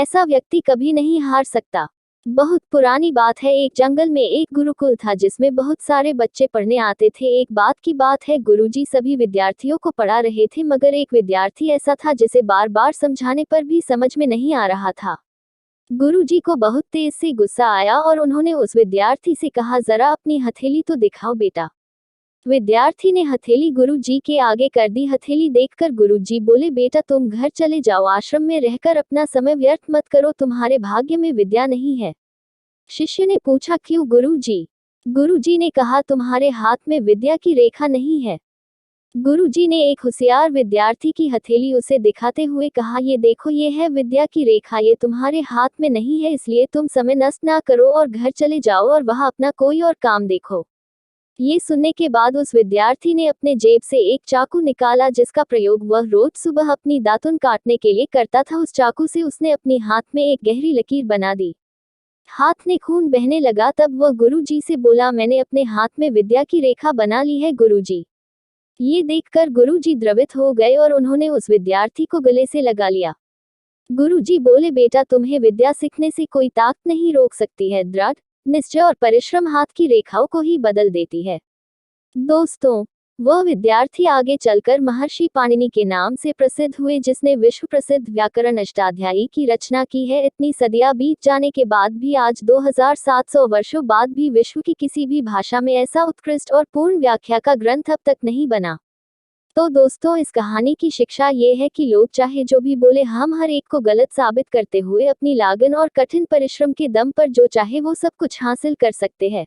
ऐसा व्यक्ति कभी नहीं हार सकता। बहुत पुरानी बात है, एक जंगल में एक गुरुकुल था जिसमें बहुत सारे बच्चे पढ़ने आते थे। एक बात की बात है, गुरुजी सभी विद्यार्थियों को पढ़ा रहे थे, मगर एक विद्यार्थी ऐसा था जिसे बार बार समझाने पर भी समझ में नहीं आ रहा था। गुरुजी को बहुत तेज से गुस्सा आया और उन्होंने उस विद्यार्थी से कहा, जरा अपनी हथेली तो दिखाओ बेटा। विद्यार्थी ने हथेली गुरुजी के आगे कर दी। हथेली देखकर गुरुजी बोले, बेटा तुम घर चले जाओ, आश्रम में रहकर अपना समय व्यर्थ मत करो, तुम्हारे भाग्य में विद्या नहीं है। शिष्य ने पूछा, क्यों गुरुजी? गुरुजी ने कहा, तुम्हारे हाथ में विद्या की रेखा नहीं है। गुरुजी ने एक होशियार विद्यार्थी की हथेली उसे दिखाते हुए कहा, ये देखो, ये है विद्या की रेखा, ये तुम्हारे हाथ में नहीं है, इसलिए तुम समय नष्ट ना करो और घर चले जाओ और वहां अपना कोई और काम देखो। ये सुनने के बाद उस विद्यार्थी ने अपने जेब से एक चाकू निकाला जिसका प्रयोग वह रोज सुबह अपनी दातुन काटने के लिए करता था। उस चाकू से उसने अपने हाथ में एक गहरी लकीर बना दी। हाथ में खून बहने लगा। तब वह गुरुजी से बोला, मैंने अपने हाथ में विद्या की रेखा बना ली है गुरुजी। ये देखकर गुरुजी द्रवित हो गए और उन्होंने उस विद्यार्थी को गले से लगा लिया। गुरुजी बोले, बेटा तुम्हें विद्या सीखने से कोई ताकत नहीं रोक सकती है। दृढ़ निश्चय और परिश्रम हाथ की रेखाओं को ही बदल देती है। दोस्तों, वह विद्यार्थी आगे चलकर महर्षि पाणिनि के नाम से प्रसिद्ध हुए, जिसने विश्व प्रसिद्ध व्याकरण अष्टाध्यायी की रचना की है। इतनी सदियां बीत जाने के बाद भी आज 2700 वर्षों बाद भी विश्व की किसी भी भाषा में ऐसा उत्कृष्ट और पूर्ण व्याख्या का ग्रंथ अब तक नहीं बना। तो दोस्तों, इस कहानी की शिक्षा ये है कि लोग चाहे जो भी बोले, हम हर एक को गलत साबित करते हुए अपनी लगन और कठिन परिश्रम के दम पर जो चाहे वो सब कुछ हासिल कर सकते हैं।